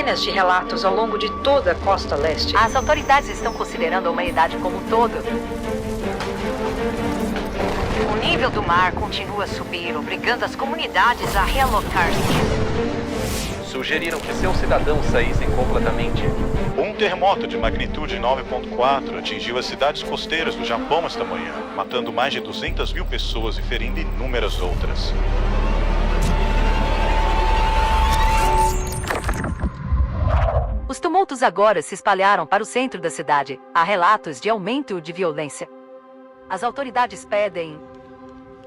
centenas de relatos ao longo de toda a costa leste. As autoridades estão considerando a humanidade como um todo. O nível do mar continua a subir, obrigando as comunidades a realocar-se. Sugeriram que seus cidadãos saíssem completamente. Um terremoto de magnitude 9.4 atingiu as cidades costeiras do Japão esta manhã, matando mais de 200 mil pessoas e ferindo inúmeras outras. Os tumultos agora se espalharam para o centro da cidade. Há relatos de aumento de violência. As autoridades pedem,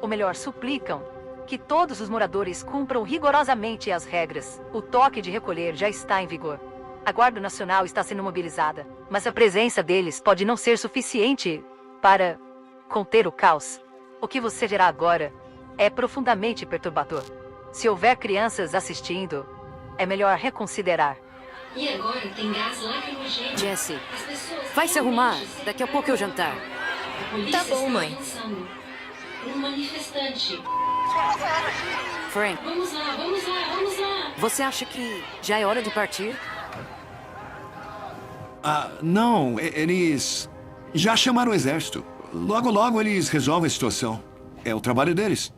ou melhor, suplicam, que todos os moradores cumpram rigorosamente as regras. O toque de recolher já está em vigor. A Guarda Nacional está sendo mobilizada, mas a presença deles pode não ser suficiente para conter o caos. O que você verá agora é profundamente perturbador. Se houver crianças assistindo, é melhor reconsiderar. E agora tem gás lacrimogêneo. Jesse, vai se arrumar. Daqui a pouco é o jantar. Tá bom, mãe. Um manifestante. Frank, Vamos lá, vamos lá, vamos lá. você acha que já é hora de partir? Não, eles já chamaram o exército. Logo, logo eles resolvem a situação. É o trabalho deles.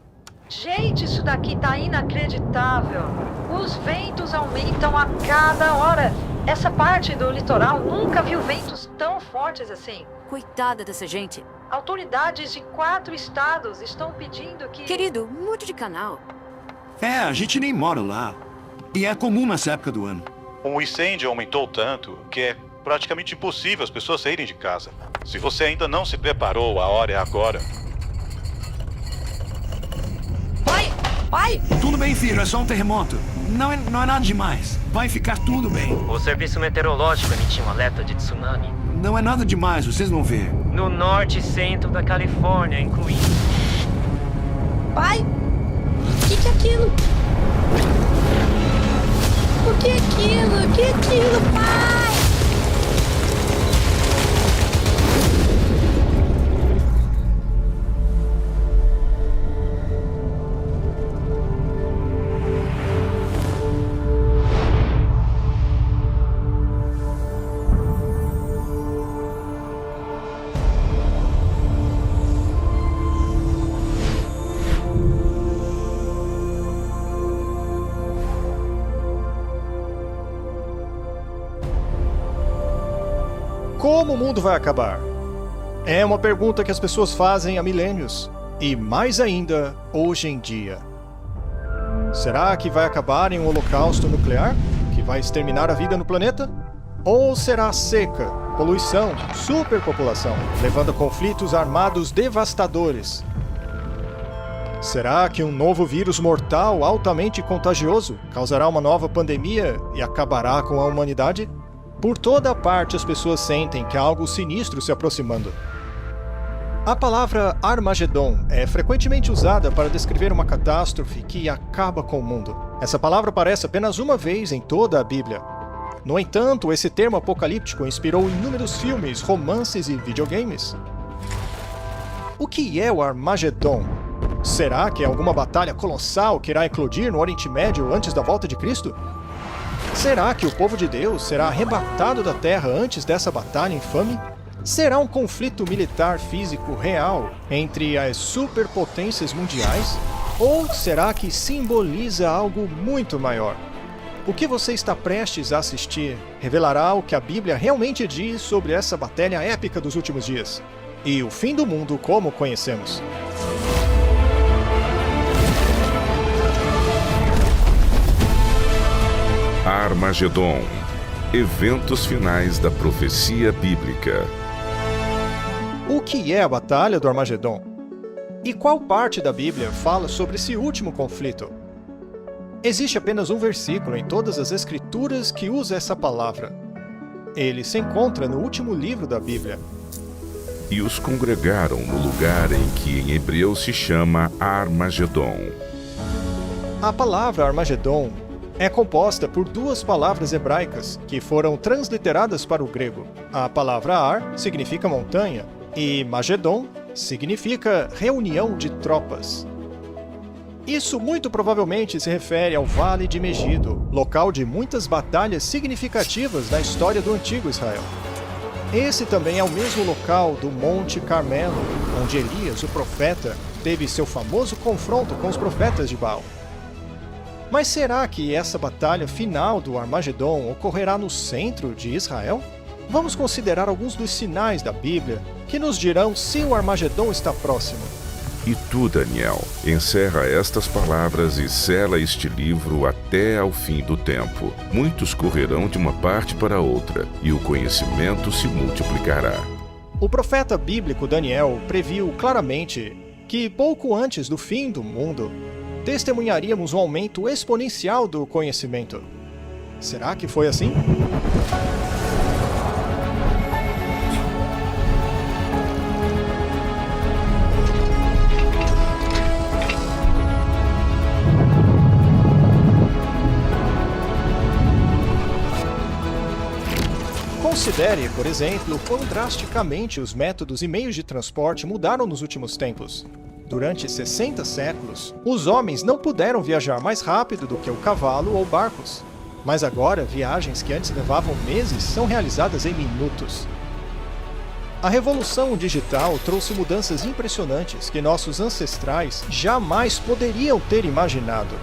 Gente, isso daqui tá inacreditável. Os ventos aumentam a cada hora. Essa parte do litoral nunca viu ventos tão fortes assim. Coitada dessa gente. Autoridades de 4 estados estão pedindo que... Querido, mude de canal. A gente nem mora lá. E é comum nessa época do ano. O incêndio aumentou tanto que é praticamente impossível as pessoas saírem de casa. Se você ainda não se preparou, a hora é agora. Pai! Tudo bem, filho, é só um terremoto. Não é nada demais. Vai ficar tudo bem. O serviço meteorológico emitiu um alerta de tsunami. Não é nada demais, vocês vão ver. No norte e centro da Califórnia, incluindo... Pai? O que é aquilo? O que é aquilo? O que é aquilo, pai? Como o mundo vai acabar? É uma pergunta que as pessoas fazem há milênios, e mais ainda hoje em dia. Será que vai acabar em um holocausto nuclear, que vai exterminar a vida no planeta? Ou será seca, poluição, superpopulação, levando a conflitos armados devastadores? Será que um novo vírus mortal altamente contagioso causará uma nova pandemia e acabará com a humanidade? Por toda parte as pessoas sentem que há algo sinistro se aproximando. A palavra Armagedon é frequentemente usada para descrever uma catástrofe que acaba com o mundo. Essa palavra aparece apenas uma vez em toda a Bíblia. No entanto, esse termo apocalíptico inspirou inúmeros filmes, romances e videogames. O que é o Armagedon? Será que é alguma batalha colossal que irá eclodir no Oriente Médio antes da volta de Cristo? Será que o povo de Deus será arrebatado da terra antes dessa batalha infame? Será um conflito militar físico real entre as superpotências mundiais? Ou será que simboliza algo muito maior? O que você está prestes a assistir revelará o que a Bíblia realmente diz sobre essa batalha épica dos últimos dias e o fim do mundo como o conhecemos. Armagedon. Eventos finais da profecia bíblica. O que é a Batalha do Armagedon? E qual parte da Bíblia fala sobre esse último conflito? Existe apenas um versículo em todas as Escrituras que usa essa palavra. Ele se encontra no último livro da Bíblia. E os congregaram no lugar em que em hebreu se chama Armagedon. A palavra Armagedon é composta por duas palavras hebraicas que foram transliteradas para o grego. A palavra Ar significa montanha e Magedon significa reunião de tropas. Isso muito provavelmente se refere ao Vale de Megido, local de muitas batalhas significativas na história do antigo Israel. Esse também é o mesmo local do Monte Carmelo, onde Elias, o profeta, teve seu famoso confronto com os profetas de Baal. Mas será que essa batalha final do Armagedon ocorrerá no centro de Israel? Vamos considerar alguns dos sinais da Bíblia que nos dirão se o Armagedon está próximo. E tu, Daniel, encerra estas palavras e sela este livro até ao fim do tempo. Muitos correrão de uma parte para outra, e o conhecimento se multiplicará. O profeta bíblico Daniel previu claramente que pouco antes do fim do mundo, testemunharíamos um aumento exponencial do conhecimento. Será que foi assim? Considere, por exemplo, quão drasticamente os métodos e meios de transporte mudaram nos últimos tempos. Durante 60 séculos, os homens não puderam viajar mais rápido do que o cavalo ou barcos. Mas agora, viagens que antes levavam meses são realizadas em minutos. A revolução digital trouxe mudanças impressionantes que nossos ancestrais jamais poderiam ter imaginado,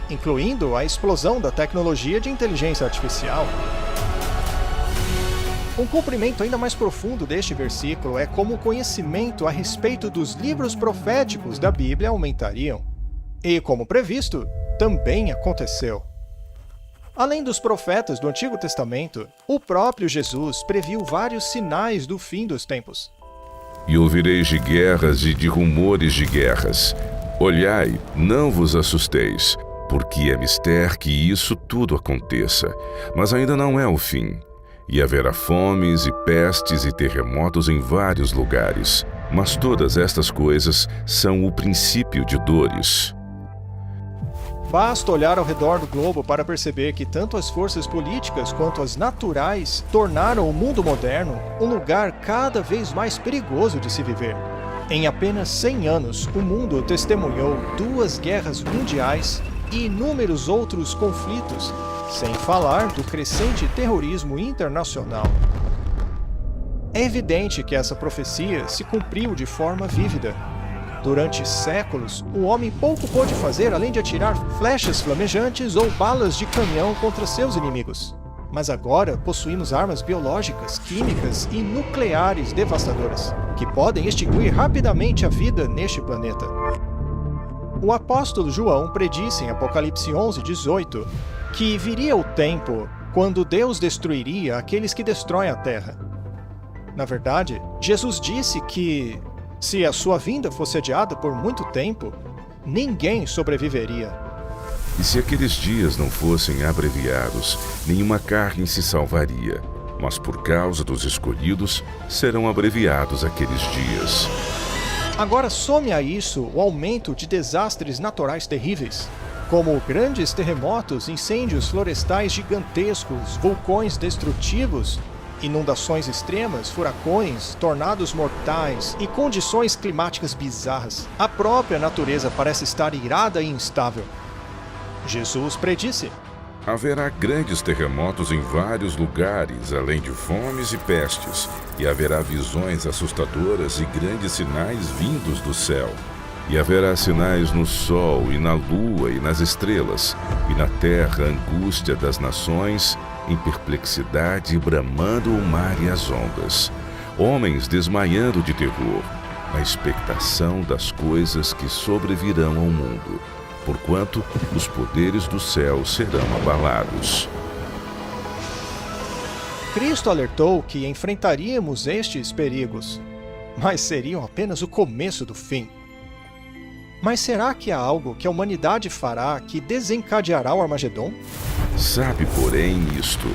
incluindo a explosão da tecnologia de inteligência artificial. Um cumprimento ainda mais profundo deste versículo é como o conhecimento a respeito dos livros proféticos da Bíblia aumentariam. E, como previsto, também aconteceu. Além dos profetas do Antigo Testamento, o próprio Jesus previu vários sinais do fim dos tempos. E ouvireis de guerras e de rumores de guerras. Olhai, não vos assusteis, porque é mister que isso tudo aconteça, mas ainda não é o fim. E haverá fomes e pestes e terremotos em vários lugares. Mas todas estas coisas são o princípio de dores. Basta olhar ao redor do globo para perceber que tanto as forças políticas quanto as naturais tornaram o mundo moderno um lugar cada vez mais perigoso de se viver. Em apenas 100 anos, o mundo testemunhou 2 guerras mundiais e inúmeros outros conflitos, sem falar do crescente terrorismo internacional. É evidente que essa profecia se cumpriu de forma vívida. Durante séculos, o homem pouco pôde fazer além de atirar flechas flamejantes ou balas de canhão contra seus inimigos. Mas agora possuímos armas biológicas, químicas e nucleares devastadoras, que podem extinguir rapidamente a vida neste planeta. O apóstolo João predisse em Apocalipse 11:18 que viria o tempo quando Deus destruiria aqueles que destroem a terra. Na verdade, Jesus disse que, se a sua vinda fosse adiada por muito tempo, ninguém sobreviveria. E se aqueles dias não fossem abreviados, nenhuma carne se salvaria. Mas por causa dos escolhidos, serão abreviados aqueles dias. Agora some a isso o aumento de desastres naturais terríveis, como grandes terremotos, incêndios florestais gigantescos, vulcões destrutivos, inundações extremas, furacões, tornados mortais e condições climáticas bizarras. A própria natureza parece estar irada e instável. Jesus predisse: haverá grandes terremotos em vários lugares, além de fomes e pestes, e haverá visões assustadoras e grandes sinais vindos do céu. E haverá sinais no sol, e na lua, e nas estrelas, e na terra angústia das nações, em perplexidade bramando o mar e as ondas. Homens desmaiando de terror, na expectação das coisas que sobrevirão ao mundo, porquanto os poderes do céu serão abalados. Cristo alertou que enfrentaríamos estes perigos, mas seriam apenas o começo do fim. Mas será que há algo que a humanidade fará que desencadeará o Armagedon? Sabe, porém, isto,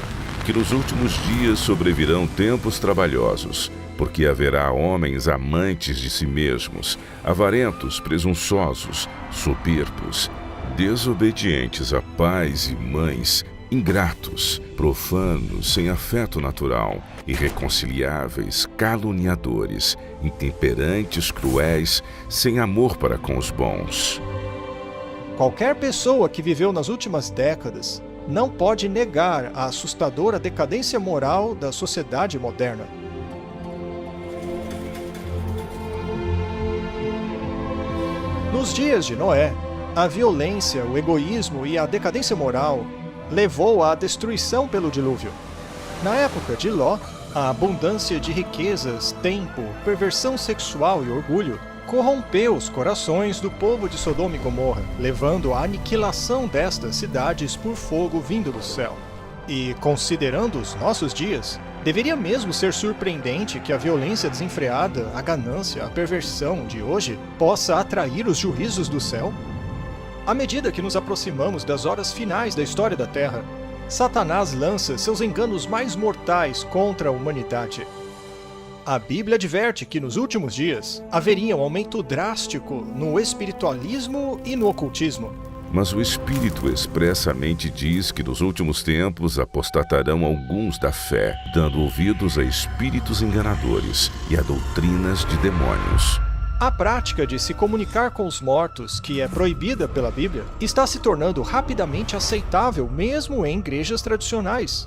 que nos últimos dias sobrevirão tempos trabalhosos, porque haverá homens amantes de si mesmos, avarentos, presunçosos, soberbos, desobedientes a pais e mães, ingratos, profanos, sem afeto natural, irreconciliáveis, caluniadores, intemperantes, cruéis, sem amor para com os bons. Qualquer pessoa que viveu nas últimas décadas não pode negar a assustadora decadência moral da sociedade moderna. Nos dias de Noé, a violência, o egoísmo e a decadência moral levou à destruição pelo dilúvio. Na época de Ló, a abundância de riquezas, tempo, perversão sexual e orgulho corrompeu os corações do povo de Sodoma e Gomorra, levando à aniquilação destas cidades por fogo vindo do céu. E, considerando os nossos dias, deveria mesmo ser surpreendente que a violência desenfreada, a ganância, a perversão de hoje possa atrair os juízos do céu? À medida que nos aproximamos das horas finais da história da Terra, Satanás lança seus enganos mais mortais contra a humanidade. A Bíblia adverte que nos últimos dias haveria um aumento drástico no espiritualismo e no ocultismo. Mas o Espírito expressamente diz que nos últimos tempos apostatarão alguns da fé, dando ouvidos a espíritos enganadores e a doutrinas de demônios. A prática de se comunicar com os mortos, que é proibida pela Bíblia, está se tornando rapidamente aceitável mesmo em igrejas tradicionais.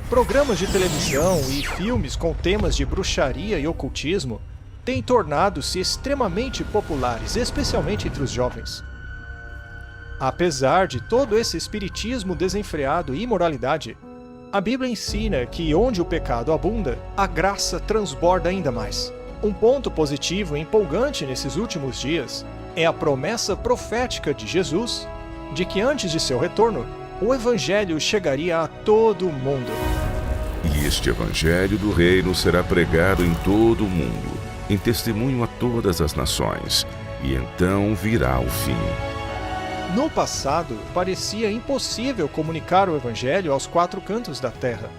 Programas de televisão e filmes com temas de bruxaria e ocultismo têm tornado-se extremamente populares, especialmente entre os jovens. Apesar de todo esse espiritismo desenfreado e imoralidade, a Bíblia ensina que onde o pecado abunda, a graça transborda ainda mais. Um ponto positivo e empolgante nesses últimos dias é a promessa profética de Jesus de que antes de seu retorno, o Evangelho chegaria a todo o mundo. E este Evangelho do Reino será pregado em todo o mundo, em testemunho a todas as nações, e então virá o fim. No passado, parecia impossível comunicar o Evangelho aos quatro cantos da terra.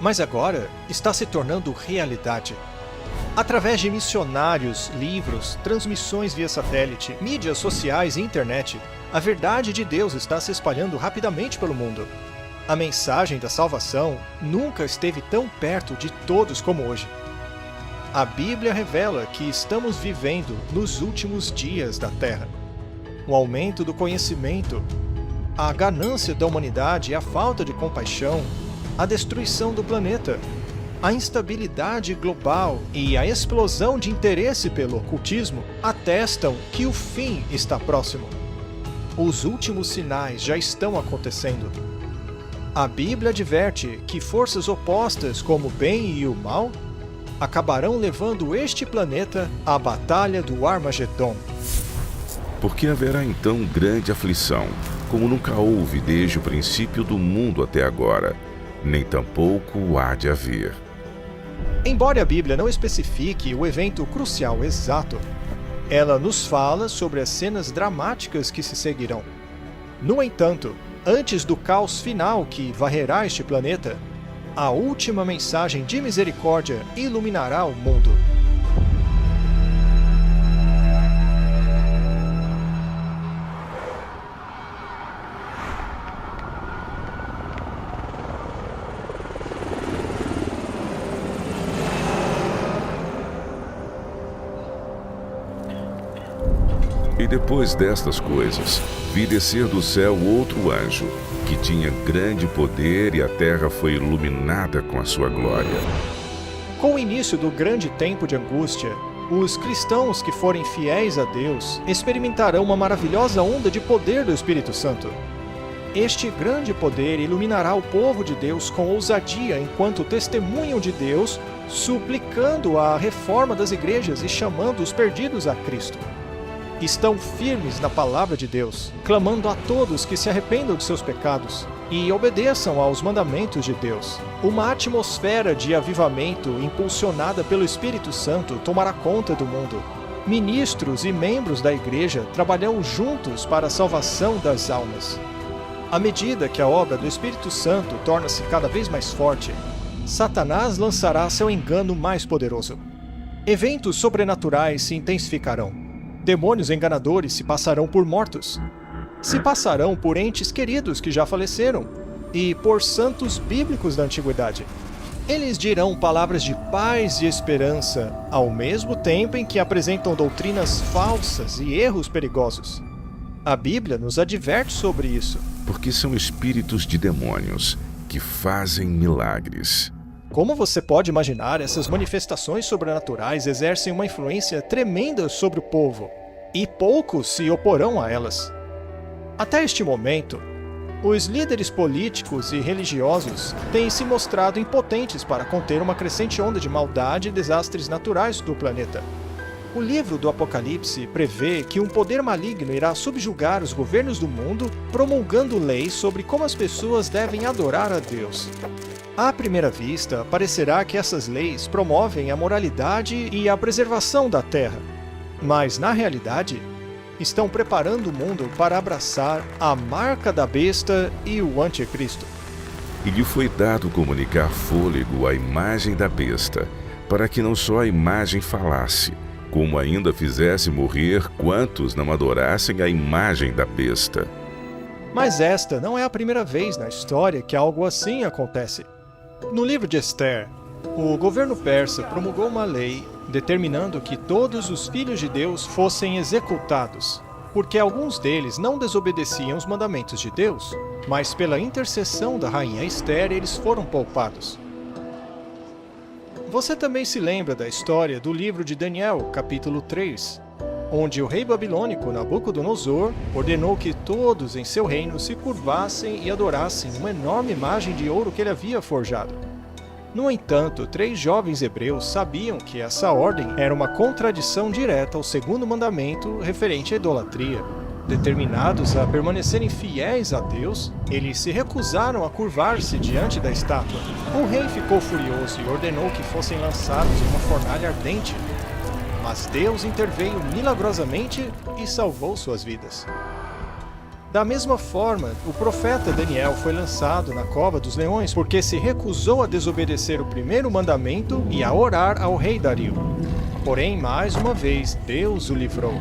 Mas agora está se tornando realidade. Através de missionários, livros, transmissões via satélite, mídias sociais e internet, a verdade de Deus está se espalhando rapidamente pelo mundo. A mensagem da salvação nunca esteve tão perto de todos como hoje. A Bíblia revela que estamos vivendo nos últimos dias da Terra. O aumento do conhecimento, a ganância da humanidade e a falta de compaixão, a destruição do planeta, a instabilidade global e a explosão de interesse pelo ocultismo atestam que o fim está próximo. Os últimos sinais já estão acontecendo. A Bíblia adverte que forças opostas como o bem e o mal acabarão levando este planeta à batalha do Armagedon. Porque haverá então grande aflição, como nunca houve desde o princípio do mundo até agora, nem tampouco há de haver. Embora a Bíblia não especifique o evento crucial exato, ela nos fala sobre as cenas dramáticas que se seguirão. No entanto, antes do caos final que varrerá este planeta, a última mensagem de misericórdia iluminará o mundo. E depois destas coisas, vi descer do céu outro anjo, que tinha grande poder, e a terra foi iluminada com a sua glória. Com o início do grande tempo de angústia, os cristãos que forem fiéis a Deus experimentarão uma maravilhosa onda de poder do Espírito Santo. Este grande poder iluminará o povo de Deus com ousadia enquanto testemunham de Deus, suplicando a reforma das igrejas e chamando os perdidos a Cristo. Estão firmes na palavra de Deus, clamando a todos que se arrependam de seus pecados e obedeçam aos mandamentos de Deus. Uma atmosfera de avivamento impulsionada pelo Espírito Santo tomará conta do mundo. Ministros e membros da igreja trabalharão juntos para a salvação das almas. À medida que a obra do Espírito Santo torna-se cada vez mais forte, Satanás lançará seu engano mais poderoso. Eventos sobrenaturais se intensificarão. Demônios enganadores se passarão por mortos. Se passarão por entes queridos que já faleceram e por santos bíblicos da antiguidade. Eles dirão palavras de paz e esperança, ao mesmo tempo em que apresentam doutrinas falsas e erros perigosos. A Bíblia nos adverte sobre isso. Porque são espíritos de demônios que fazem milagres. Como você pode imaginar, essas manifestações sobrenaturais exercem uma influência tremenda sobre o povo, e poucos se oporão a elas. Até este momento, os líderes políticos e religiosos têm se mostrado impotentes para conter uma crescente onda de maldade e desastres naturais do planeta. O livro do Apocalipse prevê que um poder maligno irá subjugar os governos do mundo, promulgando leis sobre como as pessoas devem adorar a Deus. À primeira vista, parecerá que essas leis promovem a moralidade e a preservação da terra, mas, na realidade, estão preparando o mundo para abraçar a marca da besta e o anticristo. E lhe foi dado comunicar fôlego à imagem da besta, para que não só a imagem falasse, como ainda fizesse morrer quantos não adorassem a imagem da besta. Mas esta não é a primeira vez na história que algo assim acontece. No livro de Esther, o governo persa promulgou uma lei determinando que todos os filhos de Deus fossem executados, porque alguns deles não desobedeciam os mandamentos de Deus, mas pela intercessão da rainha Esther eles foram poupados. Você também se lembra da história do livro de Daniel, capítulo 3, onde o rei babilônico Nabucodonosor ordenou que todos em seu reino se curvassem e adorassem uma enorme imagem de ouro que ele havia forjado. No entanto, 3 jovens hebreus sabiam que essa ordem era uma contradição direta ao segundo mandamento referente à idolatria. Determinados a permanecerem fiéis a Deus, eles se recusaram a curvar-se diante da estátua. O rei ficou furioso e ordenou que fossem lançados em uma fornalha ardente. Mas Deus interveio milagrosamente e salvou suas vidas. Da mesma forma, o profeta Daniel foi lançado na cova dos leões porque se recusou a desobedecer o primeiro mandamento e a orar ao rei Dario. Porém, mais uma vez, Deus o livrou.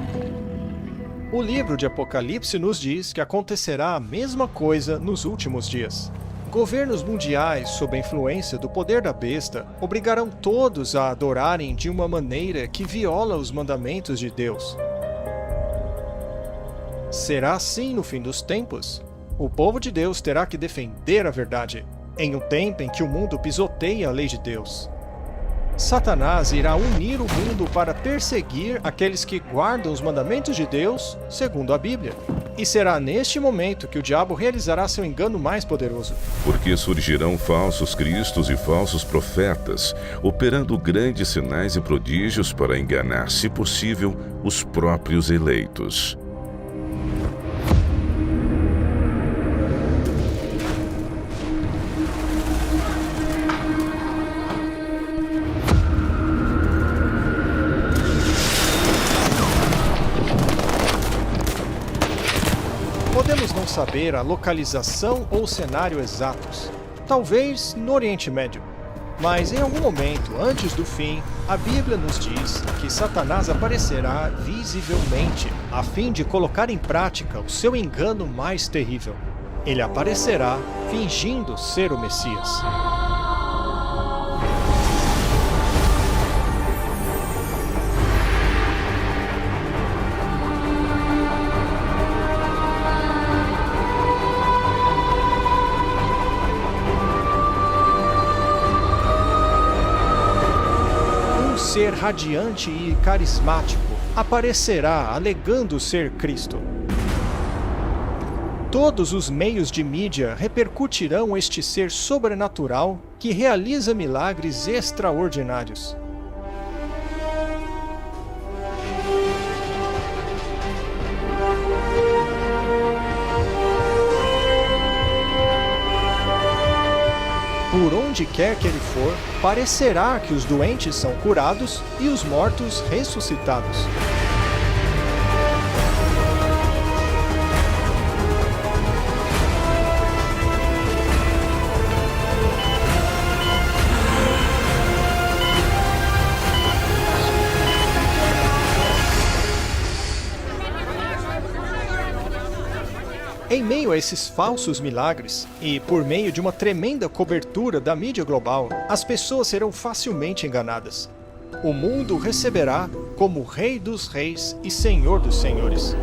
O livro de Apocalipse nos diz que acontecerá a mesma coisa nos últimos dias. Governos mundiais, sob a influência do poder da besta, obrigarão todos a adorarem de uma maneira que viola os mandamentos de Deus. Será assim no fim dos tempos? O povo de Deus terá que defender a verdade, em um tempo em que o mundo pisoteia a lei de Deus. Satanás irá unir o mundo para perseguir aqueles que guardam os mandamentos de Deus, segundo a Bíblia. E será neste momento que o diabo realizará seu engano mais poderoso. Porque surgirão falsos cristos e falsos profetas, operando grandes sinais e prodígios para enganar, se possível, os próprios eleitos. Podemos não saber a localização ou cenário exatos, talvez no Oriente Médio. Mas em algum momento, antes do fim, a Bíblia nos diz que Satanás aparecerá visivelmente, a fim de colocar em prática o seu engano mais terrível. Ele aparecerá fingindo ser o Messias. Ser radiante e carismático aparecerá alegando ser Cristo. Todos os meios de mídia repercutirão este ser sobrenatural que realiza milagres extraordinários. Por onde quer que ele for, parecerá que os doentes são curados e os mortos ressuscitados. Em meio a esses falsos milagres, e por meio de uma tremenda cobertura da mídia global, as pessoas serão facilmente enganadas. O mundo receberá como Rei dos Reis e Senhor dos Senhores.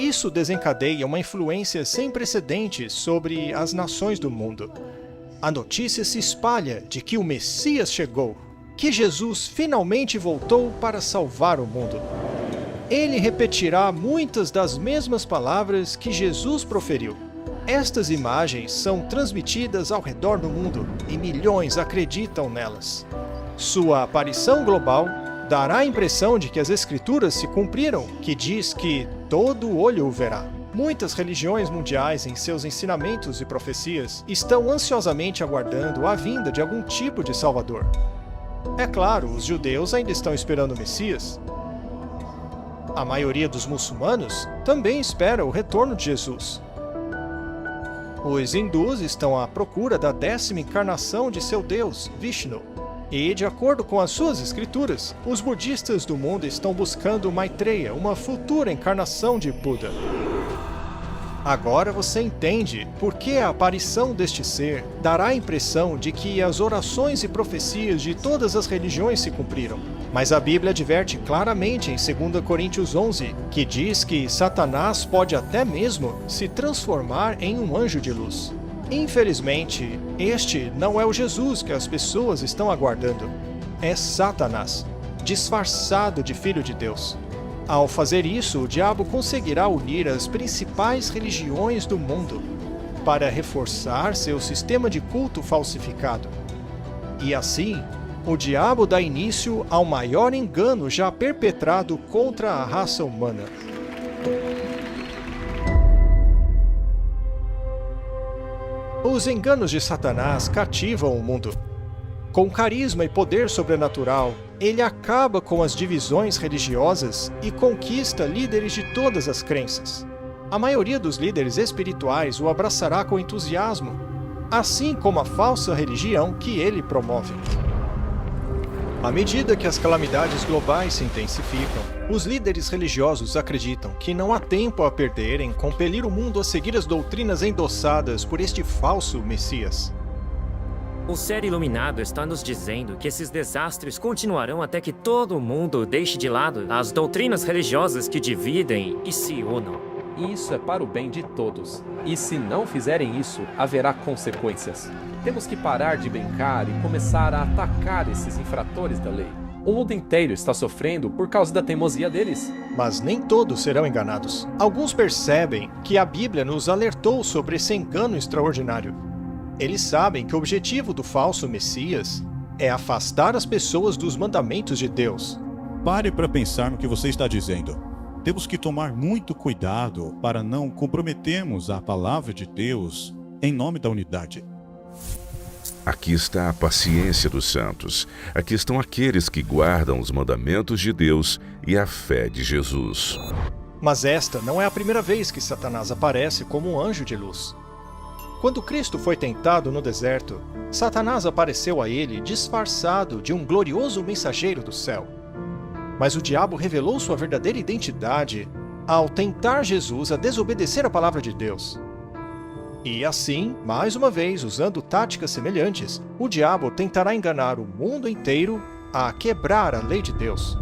Isso desencadeia uma influência sem precedentes sobre as nações do mundo. A notícia se espalha de que o Messias chegou, que Jesus finalmente voltou para salvar o mundo. Ele repetirá muitas das mesmas palavras que Jesus proferiu. Estas imagens são transmitidas ao redor do mundo e milhões acreditam nelas. Sua aparição global dará a impressão de que as Escrituras se cumpriram, que diz que todo olho o verá. Muitas religiões mundiais, em seus ensinamentos e profecias, estão ansiosamente aguardando a vinda de algum tipo de Salvador. É claro, os judeus ainda estão esperando o Messias. A maioria dos muçulmanos também espera o retorno de Jesus. Os hindus estão à procura da 10ª encarnação de seu Deus, Vishnu. E, de acordo com as suas escrituras, os budistas do mundo estão buscando Maitreya, uma futura encarnação de Buda. Agora você entende por que a aparição deste ser dará a impressão de que as orações e profecias de todas as religiões se cumpriram. Mas a Bíblia adverte claramente em 2 Coríntios 11, que diz que Satanás pode até mesmo se transformar em um anjo de luz. Infelizmente, este não é o Jesus que as pessoas estão aguardando. É Satanás, disfarçado de Filho de Deus. Ao fazer isso, o diabo conseguirá unir as principais religiões do mundo para reforçar seu sistema de culto falsificado. E assim, o diabo dá início ao maior engano já perpetrado contra a raça humana. Os enganos de Satanás cativam o mundo. Com carisma e poder sobrenatural, ele acaba com as divisões religiosas e conquista líderes de todas as crenças. A maioria dos líderes espirituais o abraçará com entusiasmo, assim como a falsa religião que ele promove. À medida que as calamidades globais se intensificam, os líderes religiosos acreditam que não há tempo a perder em compelir o mundo a seguir as doutrinas endossadas por este falso Messias. O ser iluminado está nos dizendo que esses desastres continuarão até que todo mundo deixe de lado as doutrinas religiosas que dividem e se unam. Isso é para o bem de todos. E se não fizerem isso, haverá consequências. Temos que parar de brincar e começar a atacar esses infratores da lei. O mundo inteiro está sofrendo por causa da teimosia deles. Mas nem todos serão enganados. Alguns percebem que a Bíblia nos alertou sobre esse engano extraordinário. Eles sabem que o objetivo do falso Messias é afastar as pessoas dos mandamentos de Deus. Pare para pensar no que você está dizendo. Temos que tomar muito cuidado para não comprometermos a palavra de Deus em nome da unidade. Aqui está a paciência dos santos. Aqui estão aqueles que guardam os mandamentos de Deus e a fé de Jesus. Mas esta não é a primeira vez que Satanás aparece como um anjo de luz. Quando Cristo foi tentado no deserto, Satanás apareceu a ele disfarçado de um glorioso mensageiro do céu. Mas o diabo revelou sua verdadeira identidade ao tentar Jesus a desobedecer a palavra de Deus. E assim, mais uma vez, usando táticas semelhantes, o diabo tentará enganar o mundo inteiro a quebrar a lei de Deus.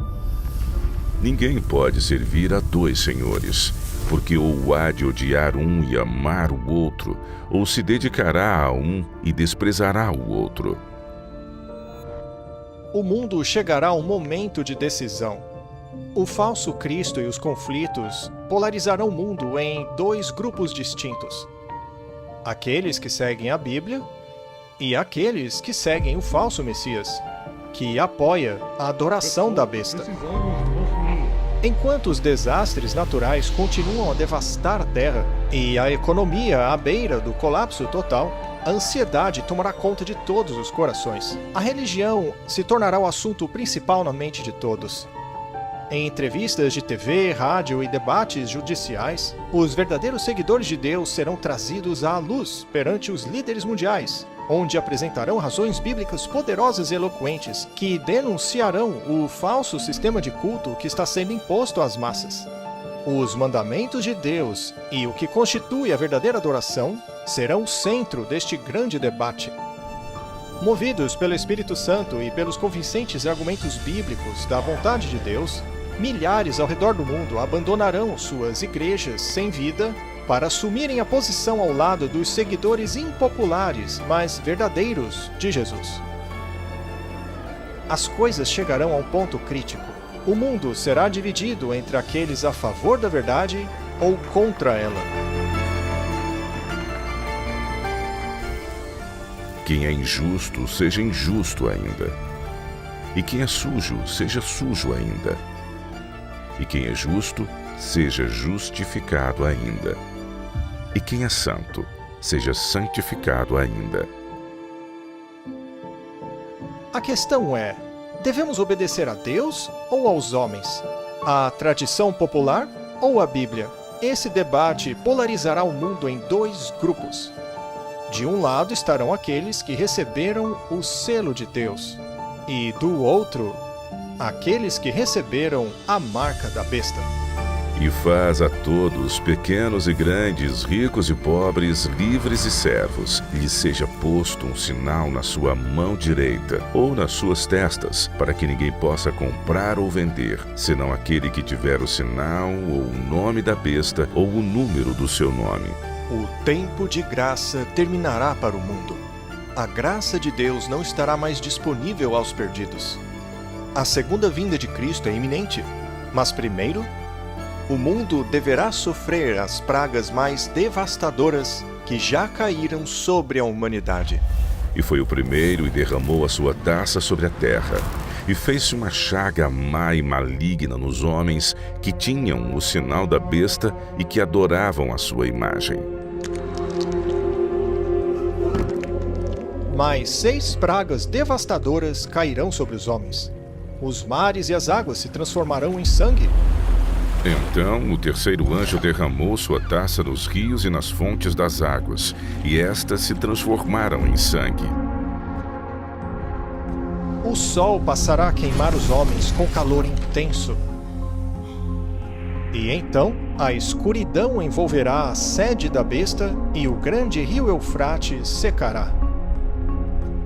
Ninguém pode servir a dois senhores, porque ou há de odiar um e amar o outro, ou se dedicará a um e desprezará o outro. O mundo chegará a um momento de decisão. O falso Cristo e os conflitos polarizarão o mundo em dois grupos distintos. Aqueles que seguem a Bíblia e aqueles que seguem o falso Messias, que apoia a adoração da besta. Enquanto os desastres naturais continuam a devastar a Terra e a economia à beira do colapso total, a ansiedade tomará conta de todos os corações. A religião se tornará o assunto principal na mente de todos. Em entrevistas de TV, rádio e debates judiciais, os verdadeiros seguidores de Deus serão trazidos à luz perante os líderes mundiais, onde apresentarão razões bíblicas poderosas e eloquentes que denunciarão o falso sistema de culto que está sendo imposto às massas. Os mandamentos de Deus e o que constitui a verdadeira adoração serão o centro deste grande debate. Movidos pelo Espírito Santo e pelos convincentes argumentos bíblicos da vontade de Deus, milhares ao redor do mundo abandonarão suas igrejas sem vida para assumirem a posição ao lado dos seguidores impopulares, mas verdadeiros de Jesus. As coisas chegarão a um ponto crítico. O mundo será dividido entre aqueles a favor da verdade ou contra ela. Quem é injusto, seja injusto ainda. E quem é sujo, seja sujo ainda. E quem é justo, seja justificado ainda. E quem é santo, seja santificado ainda. A questão é, devemos obedecer a Deus ou aos homens? A tradição popular ou a Bíblia? Esse debate polarizará o mundo em dois grupos. De um lado estarão aqueles que receberam o selo de Deus, e do outro, aqueles que receberam a marca da besta. E faz a todos, pequenos e grandes, ricos e pobres, livres e servos, lhes seja posto um sinal na sua mão direita ou nas suas testas, para que ninguém possa comprar ou vender, senão aquele que tiver o sinal ou o nome da besta ou o número do seu nome. O tempo de graça terminará para o mundo. A graça de Deus não estará mais disponível aos perdidos. A segunda vinda de Cristo é iminente, mas primeiro, o mundo deverá sofrer as pragas mais devastadoras que já caíram sobre a humanidade. E foi o primeiro e derramou a sua taça sobre a terra, e fez-se uma chaga má e maligna nos homens que tinham o sinal da besta e que adoravam a sua imagem. Mais 6 pragas devastadoras cairão sobre os homens. Os mares e as águas se transformarão em sangue. Então o terceiro anjo derramou sua taça nos rios e nas fontes das águas, e estas se transformaram em sangue. O sol passará a queimar os homens com calor intenso. E então a escuridão envolverá a sede da besta e o grande rio Eufrates secará.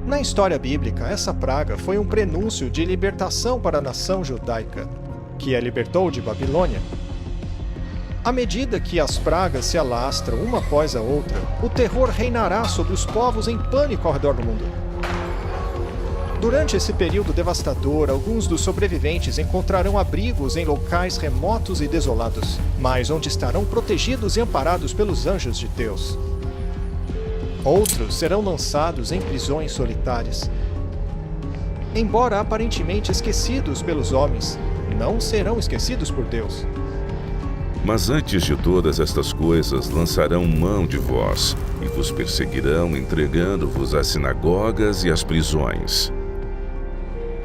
Na história bíblica, essa praga foi um prenúncio de libertação para a nação judaica, que a libertou de Babilônia. À medida que as pragas se alastram uma após a outra, o terror reinará sobre os povos em pânico ao redor do mundo. Durante esse período devastador, alguns dos sobreviventes encontrarão abrigos em locais remotos e desolados, mas onde estarão protegidos e amparados pelos anjos de Deus. Outros serão lançados em prisões solitárias. Embora aparentemente esquecidos pelos homens, não serão esquecidos por Deus. Mas antes de todas estas coisas, lançarão mão de vós, e vos perseguirão, entregando-vos às sinagogas e às prisões.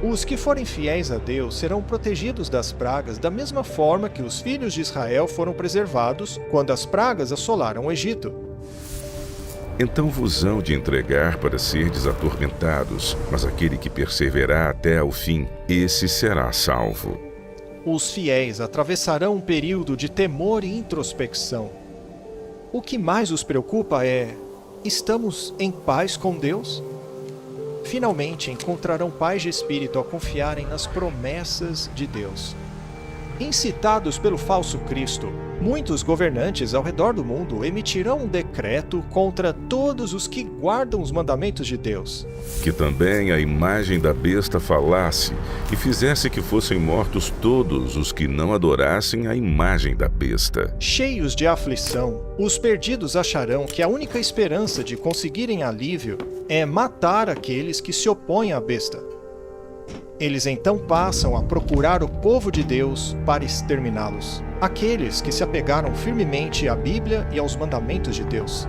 Os que forem fiéis a Deus serão protegidos das pragas da mesma forma que os filhos de Israel foram preservados quando as pragas assolaram o Egito. Então vos hão de entregar para serdes atormentados, mas aquele que perseverar até ao fim, esse será salvo. Os fiéis atravessarão um período de temor e introspecção. O que mais os preocupa é: estamos em paz com Deus? Finalmente encontrarão paz de espírito ao confiarem nas promessas de Deus. Incitados pelo falso Cristo, muitos governantes ao redor do mundo emitirão um decreto contra todos os que guardam os mandamentos de Deus. Que também a imagem da besta falasse e fizesse que fossem mortos todos os que não adorassem a imagem da besta. Cheios de aflição, os perdidos acharão que a única esperança de conseguirem alívio é matar aqueles que se opõem à besta. Eles então passam a procurar o povo de Deus para exterminá-los, aqueles que se apegaram firmemente à Bíblia e aos mandamentos de Deus.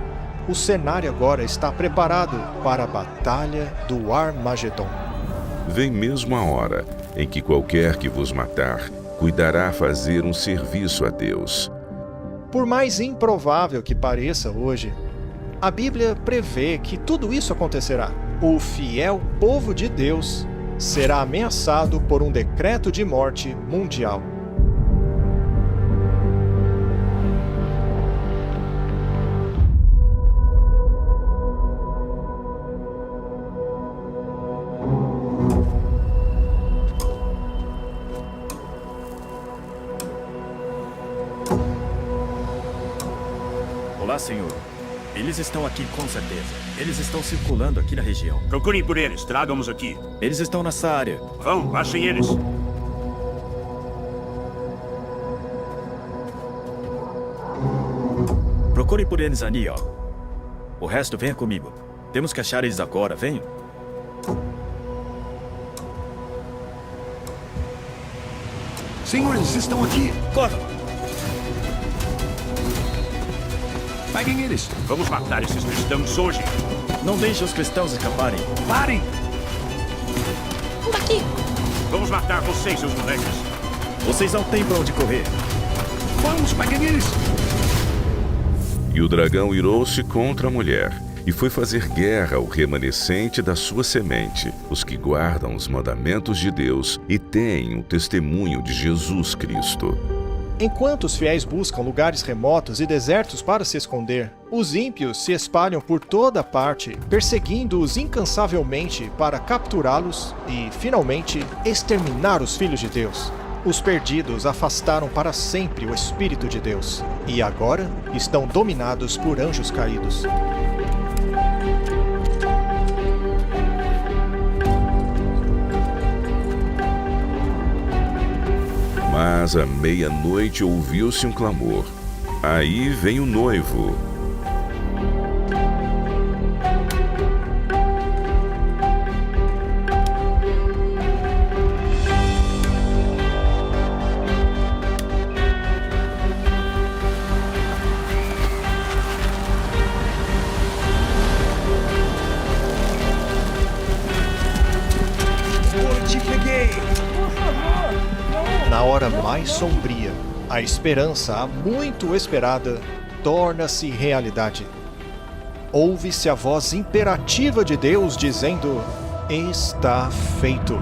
O cenário agora está preparado para a batalha do Armagedon. Vem mesmo a hora em que qualquer que vos matar cuidará fazer um serviço a Deus. Por mais improvável que pareça hoje, a Bíblia prevê que tudo isso acontecerá. O fiel povo de Deus será ameaçado por um decreto de morte mundial. Olá, senhor. Eles estão aqui com certeza. Eles estão circulando aqui na região. Procurem por eles, tragam-os aqui. Eles estão nessa área. Vão, achem eles. Procurem por eles ali, ó. O resto venha comigo. Temos que achar eles agora, venham. Senhor, eles estão aqui. Corram! Peguem eles. Vamos matar esses cristãos hoje. Não deixe os cristãos escaparem. Parem! Daqui! Vamos matar vocês, seus moleques. Vocês não têm pra onde correr. Vamos, peguem eles. E o dragão irou-se contra a mulher, e foi fazer guerra ao remanescente da sua semente, os que guardam os mandamentos de Deus e têm o testemunho de Jesus Cristo. Enquanto os fiéis buscam lugares remotos e desertos para se esconder, os ímpios se espalham por toda parte, perseguindo-os incansavelmente para capturá-los e, finalmente, exterminar os filhos de Deus. Os perdidos afastaram para sempre o Espírito de Deus, e agora estão dominados por anjos caídos. Mas à meia-noite ouviu-se um clamor. Aí vem o noivo. Eu te peguei! Na hora mais sombria, a esperança há muito esperada torna-se realidade. Ouve-se a voz imperativa de Deus dizendo: está feito.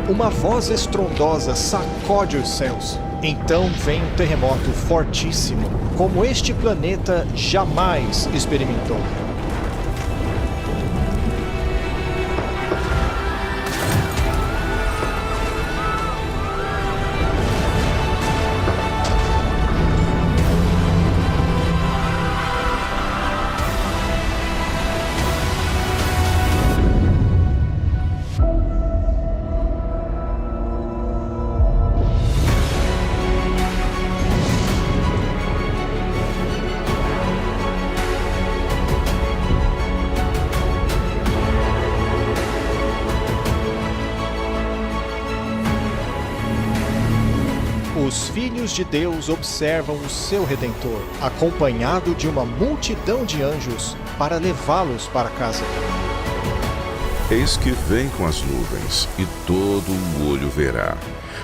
Uma voz estrondosa sacode os céus. Então vem um terremoto fortíssimo, como este planeta jamais experimentou. Os filhos de Deus observam o seu Redentor, acompanhado de uma multidão de anjos, para levá-los para casa. Eis que vem com as nuvens, e todo o olho verá,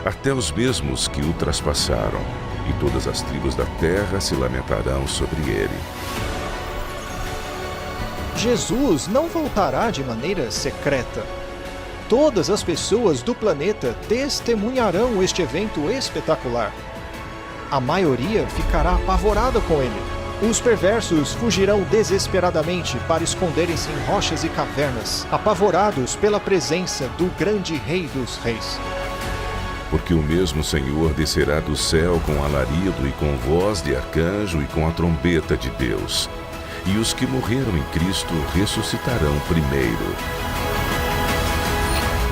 até os mesmos que o traspassaram, e todas as tribos da terra se lamentarão sobre ele. Jesus não voltará de maneira secreta. Todas as pessoas do planeta testemunharão este evento espetacular. A maioria ficará apavorada com ele. Os perversos fugirão desesperadamente para esconderem-se em rochas e cavernas, apavorados pela presença do grande Rei dos Reis. Porque o mesmo Senhor descerá do céu com alarido e com voz de arcanjo e com a trombeta de Deus. E os que morreram em Cristo ressuscitarão primeiro.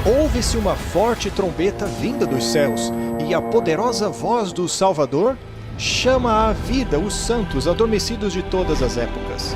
Ouve-se uma forte trombeta vinda dos céus, e a poderosa voz do Salvador chama à vida os santos adormecidos de todas as épocas.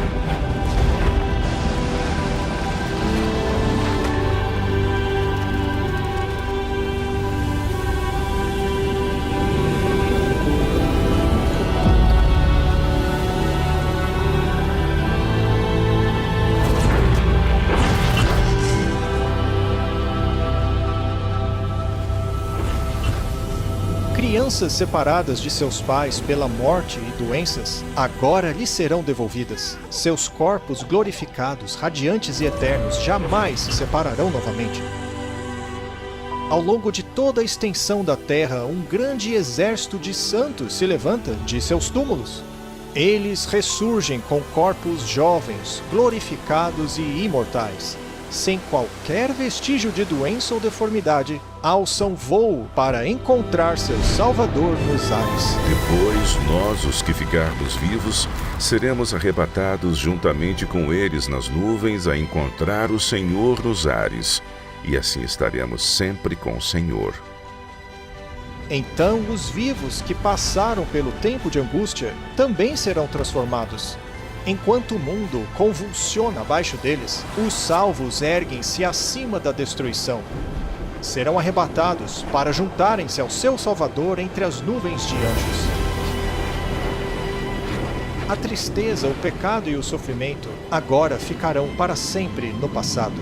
Crianças separadas de seus pais pela morte e doenças, agora lhes serão devolvidas. Seus corpos glorificados, radiantes e eternos, jamais se separarão novamente. Ao longo de toda a extensão da terra, um grande exército de santos se levanta de seus túmulos. Eles ressurgem com corpos jovens, glorificados e imortais. Sem qualquer vestígio de doença ou deformidade, alçam voo para encontrar seu Salvador nos ares. Depois, nós, os que ficarmos vivos, seremos arrebatados juntamente com eles nas nuvens a encontrar o Senhor nos ares, e assim estaremos sempre com o Senhor. Então os vivos que passaram pelo tempo de angústia também serão transformados. Enquanto o mundo convulsiona abaixo deles, os salvos erguem-se acima da destruição. Serão arrebatados para juntarem-se ao seu Salvador entre as nuvens de anjos. A tristeza, o pecado e o sofrimento agora ficarão para sempre no passado.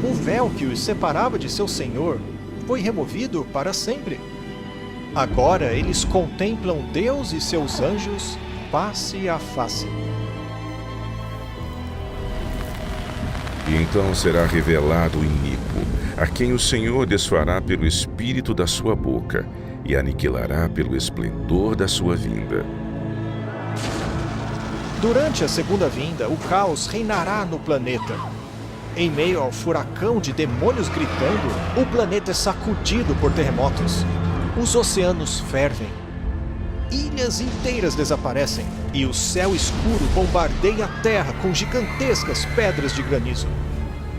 O véu que os separava de seu Senhor foi removido para sempre. Agora eles contemplam Deus e seus anjos face a face. E então será revelado o iníquo, a quem o Senhor desfará pelo espírito da sua boca e aniquilará pelo esplendor da sua vinda. Durante a segunda vinda, o caos reinará no planeta. Em meio ao furacão de demônios gritando, o planeta é sacudido por terremotos. Os oceanos fervem. Ilhas inteiras desaparecem e o céu escuro bombardeia a terra com gigantescas pedras de granizo.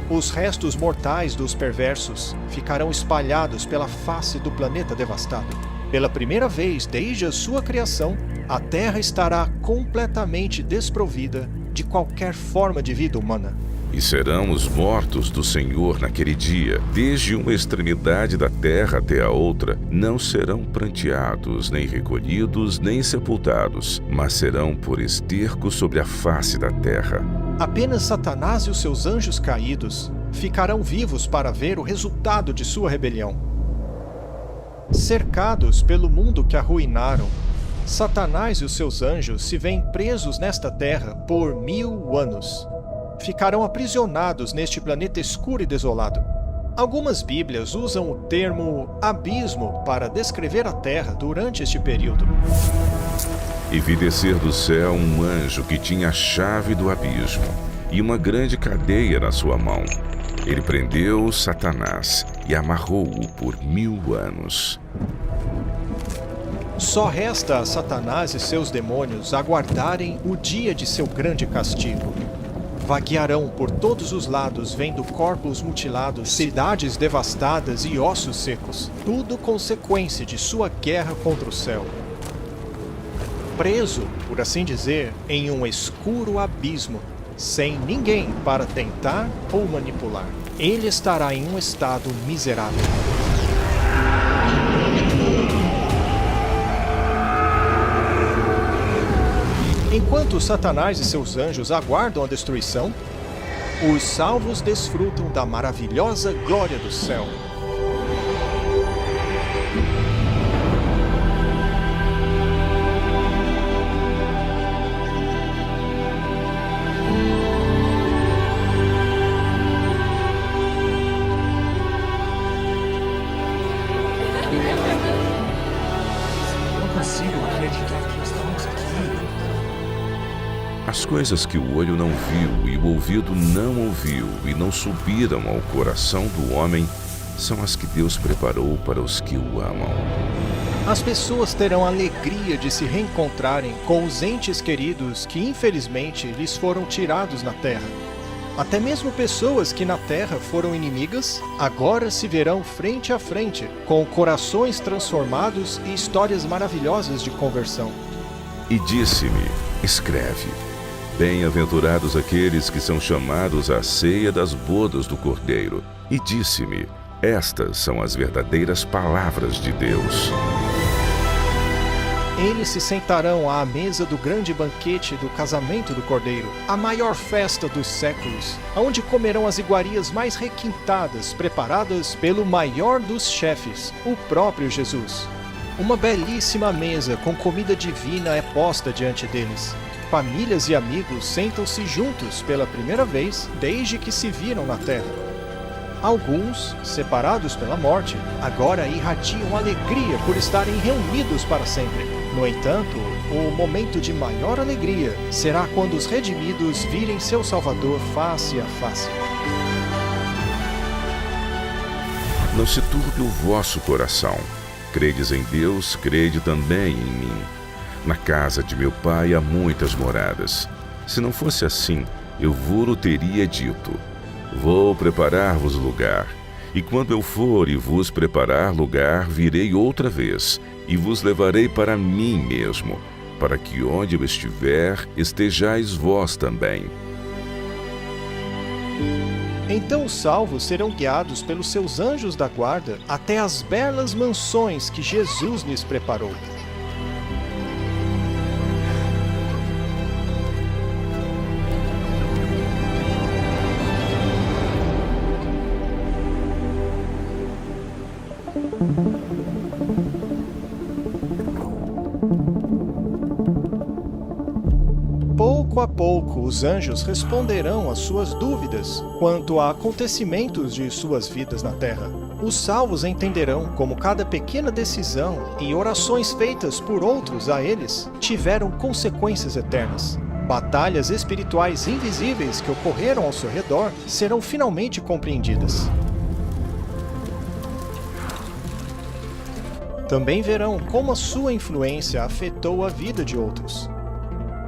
Os restos mortais dos perversos ficarão espalhados pela face do planeta devastado. Pela primeira vez desde a sua criação, a terra estará completamente desprovida de qualquer forma de vida humana. E serão os mortos do Senhor naquele dia, desde uma extremidade da terra até a outra, não serão pranteados, nem recolhidos, nem sepultados, mas serão por esterco sobre a face da terra. Apenas Satanás e os seus anjos caídos ficarão vivos para ver o resultado de sua rebelião. Cercados pelo mundo que arruinaram, Satanás e os seus anjos se veem presos nesta terra por 1000 anos. Ficarão aprisionados neste planeta escuro e desolado. Algumas Bíblias usam o termo abismo para descrever a Terra durante este período. E vi descer do céu um anjo que tinha a chave do abismo e uma grande cadeia na sua mão. Ele prendeu Satanás e amarrou-o por 1000 anos. Só resta a Satanás e seus demônios aguardarem o dia de seu grande castigo. Vaguearão por todos os lados, vendo corpos mutilados, cidades devastadas e ossos secos, tudo consequência de sua guerra contra o céu. Preso, por assim dizer, em um escuro abismo, sem ninguém para tentar ou manipular, ele estará em um estado miserável. Enquanto Satanás e seus anjos aguardam a destruição, os salvos desfrutam da maravilhosa glória do céu. Não consigo acreditar que estamos aqui. As coisas que o olho não viu e o ouvido não ouviu e não subiram ao coração do homem são as que Deus preparou para os que o amam. As pessoas terão a alegria de se reencontrarem com os entes queridos que infelizmente lhes foram tirados na terra. Até mesmo pessoas que na terra foram inimigas, agora se verão frente a frente, com corações transformados e histórias maravilhosas de conversão. E disse-me, escreve, bem-aventurados aqueles que são chamados à ceia das bodas do Cordeiro. E disse-me, estas são as verdadeiras palavras de Deus. Eles se sentarão à mesa do grande banquete do casamento do Cordeiro, a maior festa dos séculos, onde comerão as iguarias mais requintadas, preparadas pelo maior dos chefes, o próprio Jesus. Uma belíssima mesa com comida divina é posta diante deles. Famílias e amigos sentam-se juntos pela primeira vez desde que se viram na terra. Alguns, separados pela morte, agora irradiam alegria por estarem reunidos para sempre. No entanto, o momento de maior alegria será quando os redimidos virem seu Salvador face a face. Não se turbe o vosso coração. Credes em Deus, crede também em mim. Na casa de meu pai há muitas moradas. Se não fosse assim, eu vos teria dito: vou preparar-vos lugar. E quando eu for e vos preparar lugar, virei outra vez, e vos levarei para mim mesmo, para que onde eu estiver, estejais vós também. Então os salvos serão guiados pelos seus anjos da guarda até as belas mansões que Jesus lhes preparou. Pouco a pouco, os anjos responderão às suas dúvidas quanto a acontecimentos de suas vidas na Terra. Os salvos entenderão como cada pequena decisão e orações feitas por outros a eles tiveram consequências eternas. Batalhas espirituais invisíveis que ocorreram ao seu redor serão finalmente compreendidas. Também verão como a sua influência afetou a vida de outros.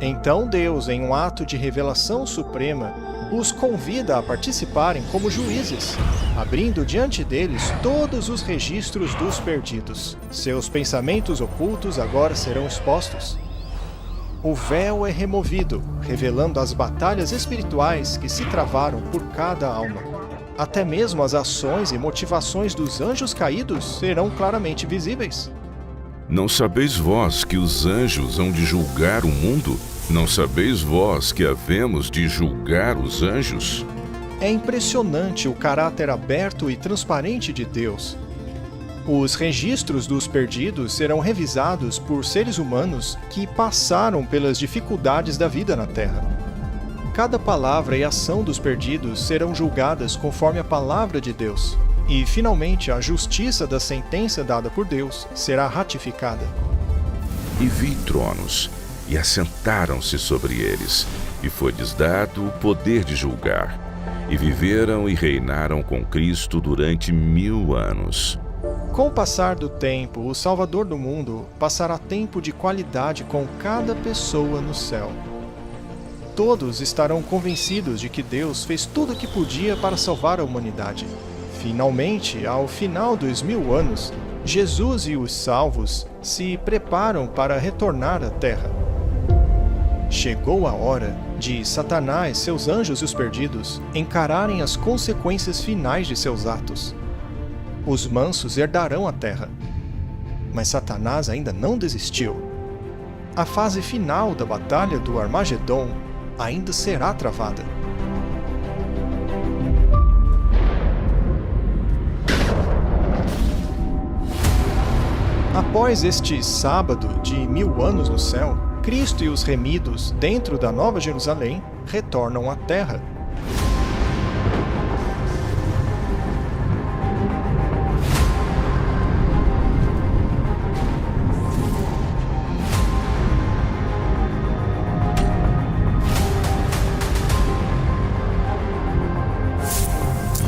Então Deus, em um ato de revelação suprema, os convida a participarem como juízes, abrindo diante deles todos os registros dos perdidos. Seus pensamentos ocultos agora serão expostos. O véu é removido, revelando as batalhas espirituais que se travaram por cada alma. Até mesmo as ações e motivações dos anjos caídos serão claramente visíveis. Não sabeis vós que os anjos hão de julgar o mundo? Não sabeis vós que havemos de julgar os anjos? É impressionante o caráter aberto e transparente de Deus. Os registros dos perdidos serão revisados por seres humanos que passaram pelas dificuldades da vida na Terra. Cada palavra e ação dos perdidos serão julgadas conforme a palavra de Deus. E, finalmente, a justiça da sentença dada por Deus será ratificada. E vi tronos, e assentaram-se sobre eles, e foi-lhes dado o poder de julgar. E viveram e reinaram com Cristo durante 1000 anos. Com o passar do tempo, o Salvador do mundo passará tempo de qualidade com cada pessoa no céu. Todos estarão convencidos de que Deus fez tudo o que podia para salvar a humanidade. Finalmente, ao final dos 1000 anos, Jesus e os salvos se preparam para retornar à Terra. Chegou a hora de Satanás, seus anjos e os perdidos encararem as consequências finais de seus atos. Os mansos herdarão a Terra. Mas Satanás ainda não desistiu. A fase final da Batalha do Armagedon ainda será travada. Após este sábado de 1000 anos no céu, Cristo e os remidos dentro da Nova Jerusalém retornam à Terra.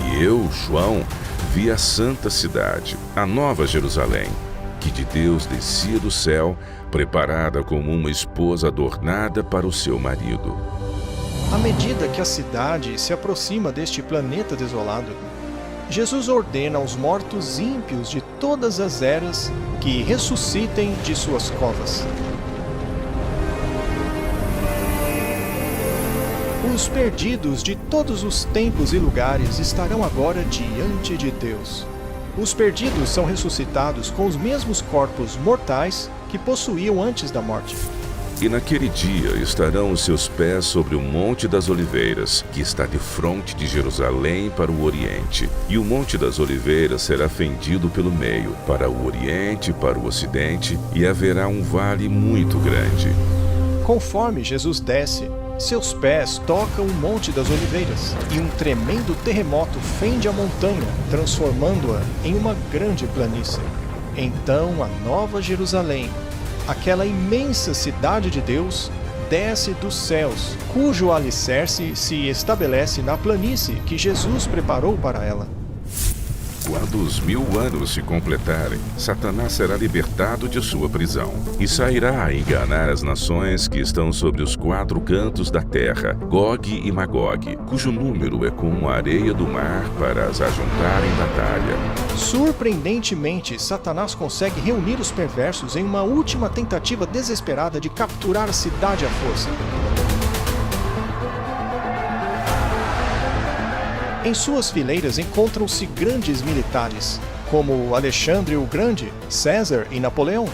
E eu, João, vi a santa cidade, a Nova Jerusalém, que de Deus descia do céu, preparada como uma esposa adornada para o seu marido. À medida que a cidade se aproxima deste planeta desolado, Jesus ordena aos mortos ímpios de todas as eras que ressuscitem de suas covas. Os perdidos de todos os tempos e lugares estarão agora diante de Deus. Os perdidos são ressuscitados com os mesmos corpos mortais que possuíam antes da morte. E naquele dia estarão os seus pés sobre o Monte das Oliveiras, que está de fronte de Jerusalém para o Oriente. E o Monte das Oliveiras será fendido pelo meio, para o Oriente e para o Ocidente, e haverá um vale muito grande. Conforme Jesus desce, Seus pés tocam o Monte das Oliveiras, e um tremendo terremoto fende a montanha, transformando-a em uma grande planície. Então a Nova Jerusalém, aquela imensa cidade de Deus, desce dos céus, cujo alicerce se estabelece na planície que Jesus preparou para ela. Quando os 1000 anos se completarem, Satanás será libertado de sua prisão e sairá a enganar as nações que estão sobre os 4 cantos da terra, Gog e Magog, cujo número é como a areia do mar para as ajuntar em batalha. Surpreendentemente, Satanás consegue reunir os perversos em uma última tentativa desesperada de capturar a cidade à força. Em suas fileiras encontram-se grandes militares, como Alexandre o Grande, César e Napoleão.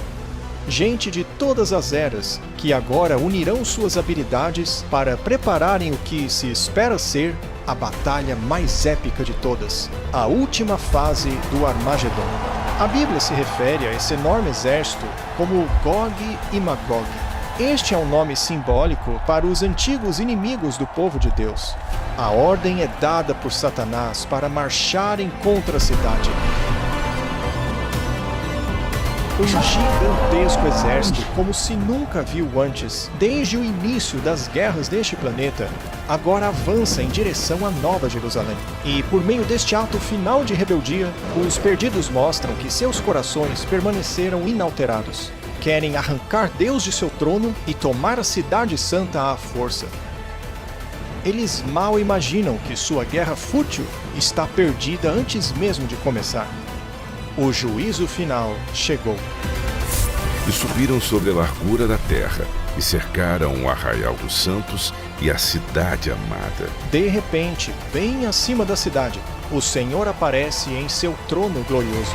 Gente de todas as eras, que agora unirão suas habilidades para prepararem o que se espera ser a batalha mais épica de todas, a última fase do Armagedon. A Bíblia se refere a esse enorme exército como Gog e Magog. Este é um nome simbólico para os antigos inimigos do povo de Deus. A ordem é dada por Satanás para marcharem contra a cidade. Um gigantesco exército, como se nunca viu antes, desde o início das guerras deste planeta, agora avança em direção à Nova Jerusalém. E por meio deste ato final de rebeldia, os perdidos mostram que seus corações permaneceram inalterados. Querem arrancar Deus de seu trono e tomar a cidade santa à força. Eles mal imaginam que sua guerra fútil está perdida antes mesmo de começar. O juízo final chegou. E subiram sobre a largura da terra, e cercaram o arraial dos santos e a cidade amada. De repente, bem acima da cidade, o Senhor aparece em seu trono glorioso.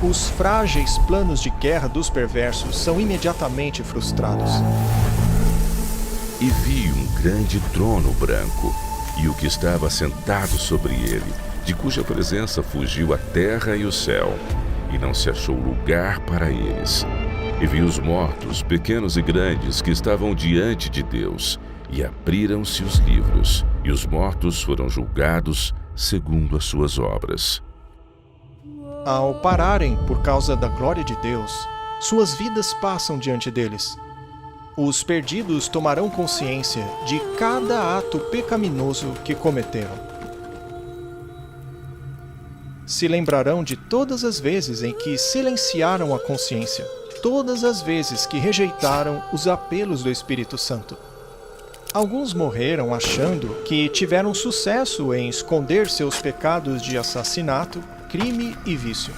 Os frágeis planos de guerra dos perversos são imediatamente frustrados. E vi um grande trono branco, e o que estava sentado sobre ele, de cuja presença fugiu a terra e o céu, e não se achou lugar para eles. E vi os mortos, pequenos e grandes, que estavam diante de Deus, e abriram-se os livros, e os mortos foram julgados segundo as suas obras. Ao pararem por causa da glória de Deus, suas vidas passam diante deles. Os perdidos tomarão consciência de cada ato pecaminoso que cometeram. Se lembrarão de todas as vezes em que silenciaram a consciência, todas as vezes que rejeitaram os apelos do Espírito Santo. Alguns morreram achando que tiveram sucesso em esconder seus pecados de assassinato, crime e vício.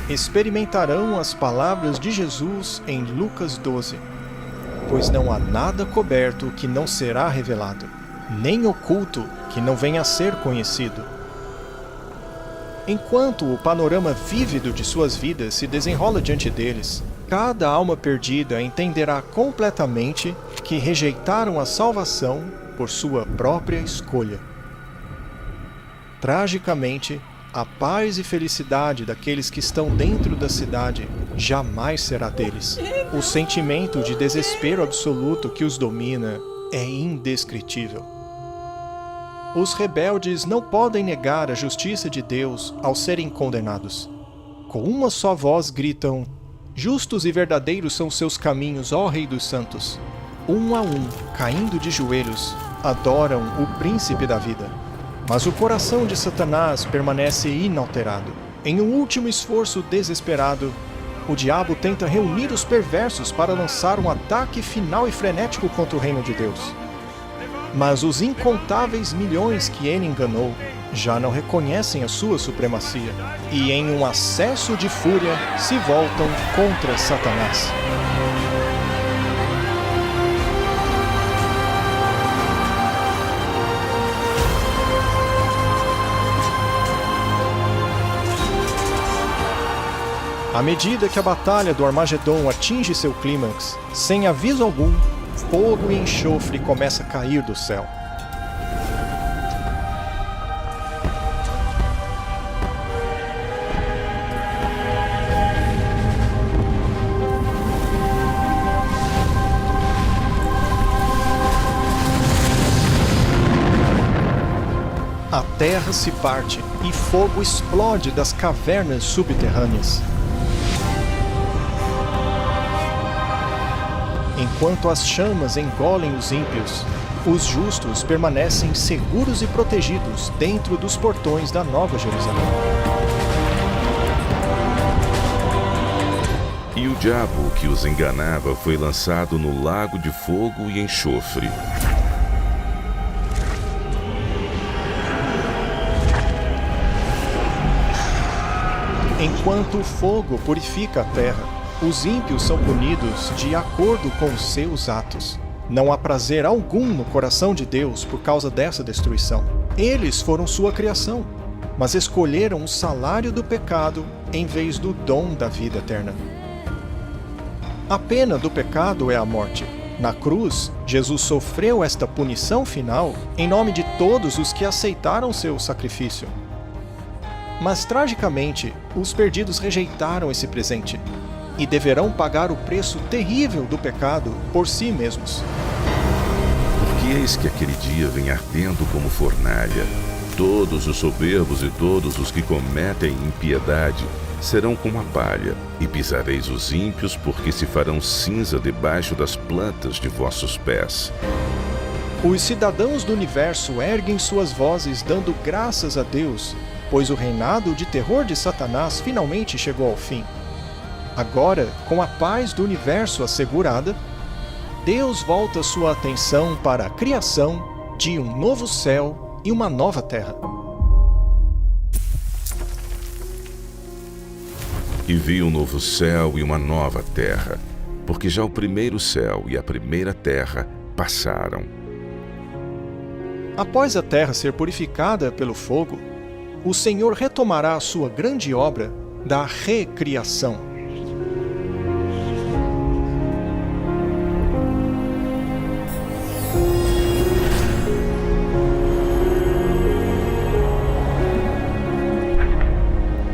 Experimentarão as palavras de Jesus em Lucas 12. Pois não há nada coberto que não será revelado, nem oculto que não venha a ser conhecido. Enquanto o panorama vívido de suas vidas se desenrola diante deles, cada alma perdida entenderá completamente que rejeitaram a salvação por sua própria escolha. Tragicamente, a paz e felicidade daqueles que estão dentro da cidade jamais será deles. O sentimento de desespero absoluto que os domina é indescritível. Os rebeldes não podem negar a justiça de Deus ao serem condenados. Com uma só voz gritam: justos e verdadeiros são seus caminhos, ó Rei dos Santos. Um a um, caindo de joelhos, adoram o Príncipe da Vida. Mas o coração de Satanás permanece inalterado. Em um último esforço desesperado, o diabo tenta reunir os perversos para lançar um ataque final e frenético contra o reino de Deus. Mas os incontáveis milhões que ele enganou já não reconhecem a sua supremacia e, em um acesso de fúria, se voltam contra Satanás. À medida que a batalha do Armagedon atinge seu clímax, sem aviso algum, fogo e enxofre começa a cair do céu. A terra se parte e fogo explode das cavernas subterrâneas. Enquanto as chamas engolem os ímpios, os justos permanecem seguros e protegidos dentro dos portões da Nova Jerusalém. E o diabo que os enganava foi lançado no lago de fogo e enxofre. Enquanto o fogo purifica a terra, os ímpios são punidos de acordo com os seus atos. Não há prazer algum no coração de Deus por causa dessa destruição. Eles foram sua criação, mas escolheram o salário do pecado em vez do dom da vida eterna. A pena do pecado é a morte. Na cruz, Jesus sofreu esta punição final em nome de todos os que aceitaram seu sacrifício. Mas, tragicamente, os perdidos rejeitaram esse presente e deverão pagar o preço terrível do pecado por si mesmos. Porque eis que aquele dia vem ardendo como fornalha. Todos os soberbos e todos os que cometem impiedade serão como a palha, e pisareis os ímpios, porque se farão cinza debaixo das plantas de vossos pés. Os cidadãos do universo erguem suas vozes dando graças a Deus, pois o reinado de terror de Satanás finalmente chegou ao fim. Agora, com a paz do universo assegurada, Deus volta sua atenção para a criação de um novo céu e uma nova terra. E vi um novo céu e uma nova terra, porque já o primeiro céu e a primeira terra passaram. Após a terra ser purificada pelo fogo, o Senhor retomará a sua grande obra da recriação.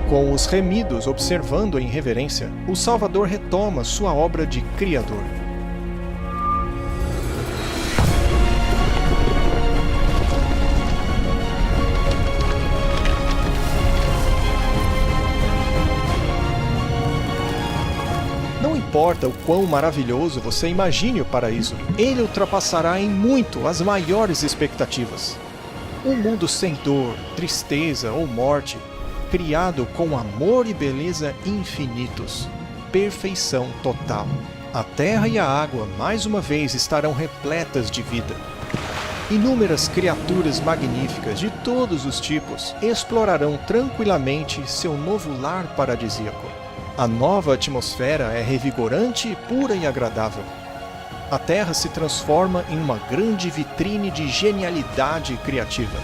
Com os remidos observando em reverência, o Salvador retoma sua obra de Criador. Não importa o quão maravilhoso você imagine o paraíso, ele ultrapassará em muito as maiores expectativas. Um mundo sem dor, tristeza ou morte, criado com amor e beleza infinitos. Perfeição total. A terra e a água mais uma vez estarão repletas de vida. Inúmeras criaturas magníficas de todos os tipos explorarão tranquilamente seu novo lar paradisíaco. A nova atmosfera é revigorante, pura e agradável. A terra se transforma em uma grande vitrine de genialidade criativa.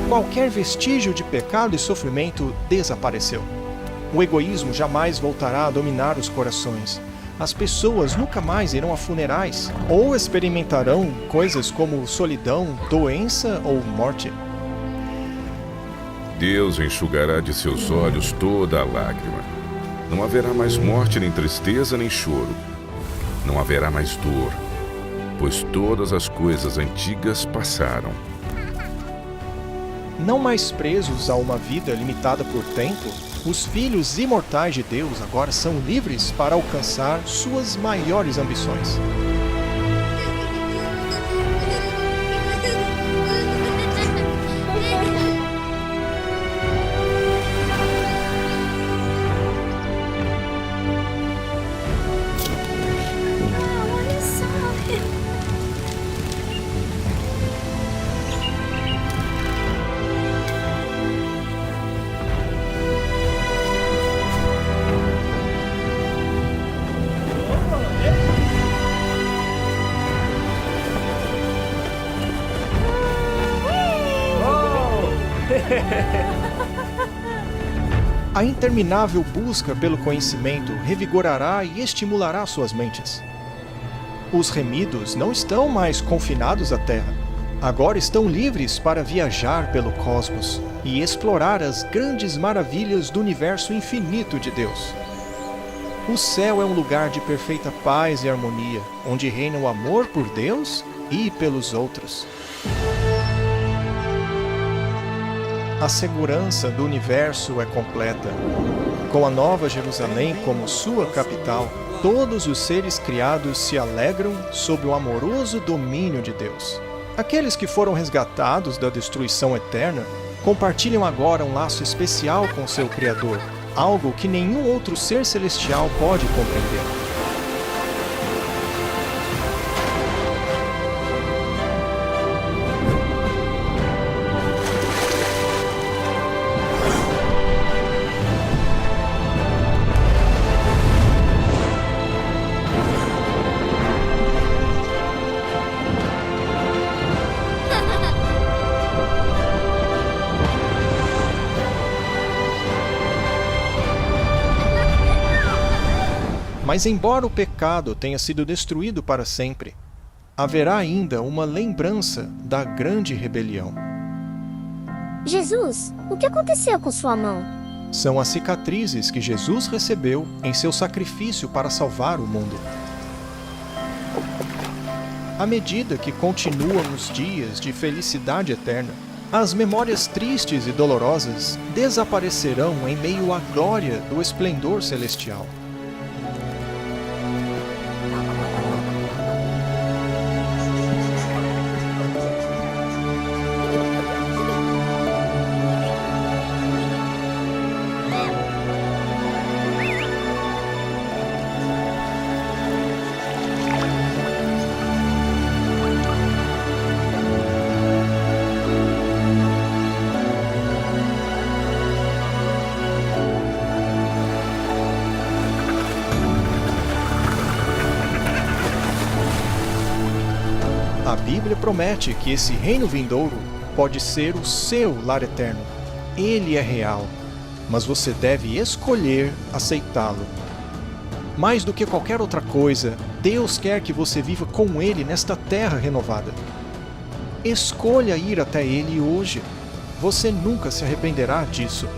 Qualquer vestígio de pecado e sofrimento desapareceu. O egoísmo jamais voltará a dominar os corações. As pessoas nunca mais irão a funerais ou experimentarão coisas como solidão, doença ou morte. Deus enxugará de seus olhos toda a lágrima. Não haverá mais morte, nem tristeza, nem choro. Não haverá mais dor, pois todas as coisas antigas passaram. Não mais presos a uma vida limitada por tempo, os filhos imortais de Deus agora são livres para alcançar suas maiores ambições. A interminável busca pelo conhecimento revigorará e estimulará suas mentes. Os remidos não estão mais confinados à Terra. Agora estão livres para viajar pelo cosmos e explorar as grandes maravilhas do universo infinito de Deus. O céu é um lugar de perfeita paz e harmonia, onde reina o amor por Deus e pelos outros. A segurança do universo é completa. Com a Nova Jerusalém como sua capital, todos os seres criados se alegram sob o amoroso domínio de Deus. Aqueles que foram resgatados da destruição eterna compartilham agora um laço especial com seu Criador, algo que nenhum outro ser celestial pode compreender. Mas embora o pecado tenha sido destruído para sempre, haverá ainda uma lembrança da grande rebelião. Jesus, o que aconteceu com sua mão? São as cicatrizes que Jesus recebeu em seu sacrifício para salvar o mundo. À medida que continuam os dias de felicidade eterna, as memórias tristes e dolorosas desaparecerão em meio à glória do esplendor celestial. A Bíblia promete que esse reino vindouro pode ser o seu lar eterno. Ele é real, mas você deve escolher aceitá-lo. Mais do que qualquer outra coisa, Deus quer que você viva com Ele nesta terra renovada. Escolha ir até Ele hoje. Você nunca se arrependerá disso.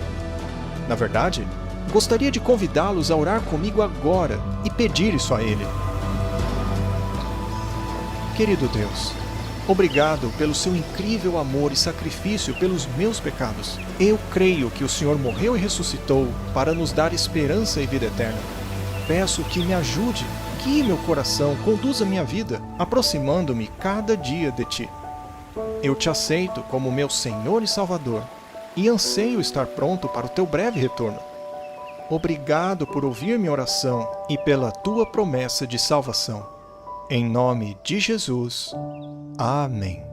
Na verdade, gostaria de convidá-los a orar comigo agora e pedir isso a Ele. Querido Deus, obrigado pelo seu incrível amor e sacrifício pelos meus pecados. Eu creio que o Senhor morreu e ressuscitou para nos dar esperança e vida eterna. Peço que me ajude, guie meu coração, conduza minha vida, aproximando-me cada dia de Ti. Eu te aceito como meu Senhor e Salvador e anseio estar pronto para o Teu breve retorno. Obrigado por ouvir minha oração e pela Tua promessa de salvação. Em nome de Jesus. Amém.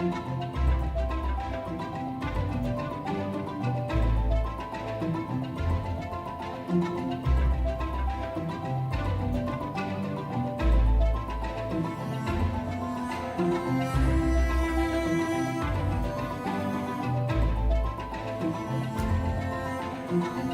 Thank you.